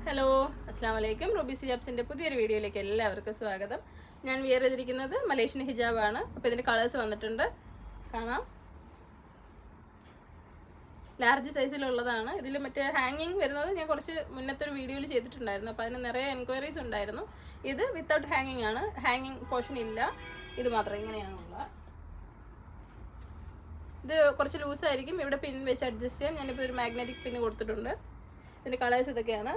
Hello അസ്സാം വലൈക്കും. Rubies ഹിജാബ്സിൻ്റെ പുതിയൊരു വീഡിയോയിലേക്ക് എല്ലാവർക്കും സ്വാഗതം. ഞാൻ വിയർ ചെയ്തിരിക്കുന്നത് മലേഷ്യൻ ഹിജാബാണ്. അപ്പോൾ ഇതിൻ്റെ കളേഴ്സ് വന്നിട്ടുണ്ട്, കാണാം. ലാർജ് സൈസിലുള്ളതാണ്. ഇതിൽ മറ്റേ ഹാങ്ങിങ് വരുന്നത് ഞാൻ കുറച്ച് മുന്നത്തെ ഒരു വീഡിയോയിൽ ചെയ്തിട്ടുണ്ടായിരുന്നു. അപ്പോൾ അതിന് നിറയെ എൻക്വയറീസ് ഉണ്ടായിരുന്നു. ഇത് വിത്തൗട്ട് ഹാങ്ങിങ് ആണ്, ഹാങ്ങിങ് പോർഷൻ ഇല്ല. ഇത് മാത്രം ഇങ്ങനെയാണുള്ളത്. ഇത് കുറച്ച് ലൂസായിരിക്കും. ഇവിടെ പിൻ വെച്ച് അഡ്ജസ്റ്റ് ചെയ്യാം. ഞാനിപ്പോൾ ഒരു മാഗ്നറ്റിക് പിൻ കൊടുത്തിട്ടുണ്ട്. ഇതിൻ്റെ കളേഴ്സ് ഇതൊക്കെയാണ്.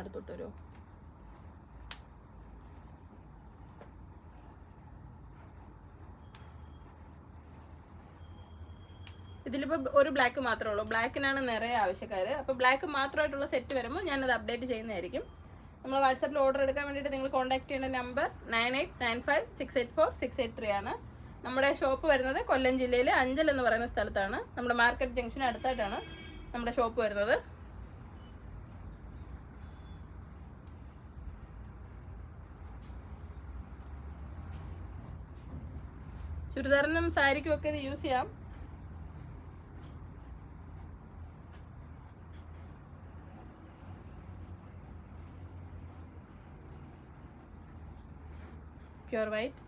അടുത്തോട്ട് വരുമോ? ഇതിലിപ്പോൾ ഒരു ബ്ലാക്ക് മാത്രമേ ഉള്ളൂ. ബ്ലാക്കിനാണ് നിറയെ ആവശ്യക്കാർ. അപ്പോൾ ബ്ലാക്ക് മാത്രമായിട്ടുള്ള സെറ്റ് വരുമ്പോൾ ഞാനത് അപ്ഡേറ്റ് ചെയ്യുന്നതായിരിക്കും. നമ്മൾ വാട്സാപ്പിൽ ഓർഡർ എടുക്കാൻ വേണ്ടിയിട്ട് നിങ്ങൾ കോൺടാക്ട് ചെയ്യേണ്ട നമ്പർ 9895684683 ആണ്. നമ്മുടെ ഷോപ്പ് വരുന്നത് കൊല്ലം ജില്ലയിലെ അഞ്ചൽ എന്ന് പറയുന്ന സ്ഥലത്താണ്. നമ്മുടെ മാർക്കറ്റ് ജംഗ്ഷൻ അടുത്തായിട്ടാണ് നമ്മുടെ ഷോപ്പ് വരുന്നത്. ചുരിദാറിനും സാരിക്കും ഒക്കെ ഇത് യൂസ് ചെയ്യാം. Pure white.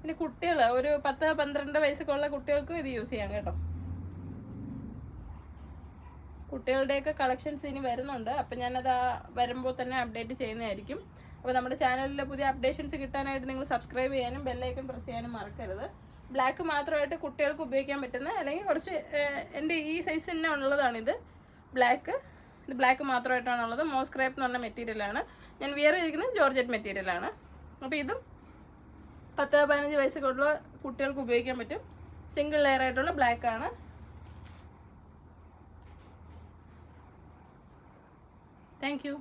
പിന്നെ കുട്ടികൾ ഒരു 10-12 വയസ്സൊക്കെ ഉള്ള കുട്ടികൾക്കും ഇത് യൂസ് ചെയ്യാം കേട്ടോ. കുട്ടികളുടെയൊക്കെ കളക്ഷൻസ് ഇനി വരുന്നുണ്ട്. അപ്പം ഞാനത് വരുമ്പോൾ തന്നെ അപ്ഡേറ്റ് ചെയ്യുന്നതായിരിക്കും. അപ്പോൾ നമ്മുടെ ചാനലിൽ പുതിയ അപ്ഡേഷൻസ് കിട്ടാനായിട്ട് നിങ്ങൾ സബ്സ്ക്രൈബ് ചെയ്യാനും ബെല്ലൈക്കൺ പ്രസ് ചെയ്യാനും മറക്കരുത്. ബ്ലാക്ക് മാത്രമായിട്ട് കുട്ടികൾക്ക് ഉപയോഗിക്കാൻ പറ്റുന്ന, അല്ലെങ്കിൽ കുറച്ച് എൻ്റെ ഈ സൈസ് തന്നെ ഉള്ളതാണിത്. ബ്ലാക്ക്, ഇത് ബ്ലാക്ക് മാത്രമായിട്ടാണുള്ളത്. മോസ്ക്രാപ്പ് എന്ന് പറഞ്ഞ മെറ്റീരിയലാണ്. ഞാൻ വിയർ ചെയ്തിരിക്കുന്നത് ജോർജറ്റ് മെറ്റീരിയലാണ്. അപ്പോൾ ഇതും 10-15 വയസ്സൊക്കെ ഉള്ള കുട്ടികൾക്ക് ഉപയോഗിക്കാൻ പറ്റും. സിംഗിൾ ലെയർ ആയിട്ടുള്ള ബ്ലാക്കാണ്. Thank you.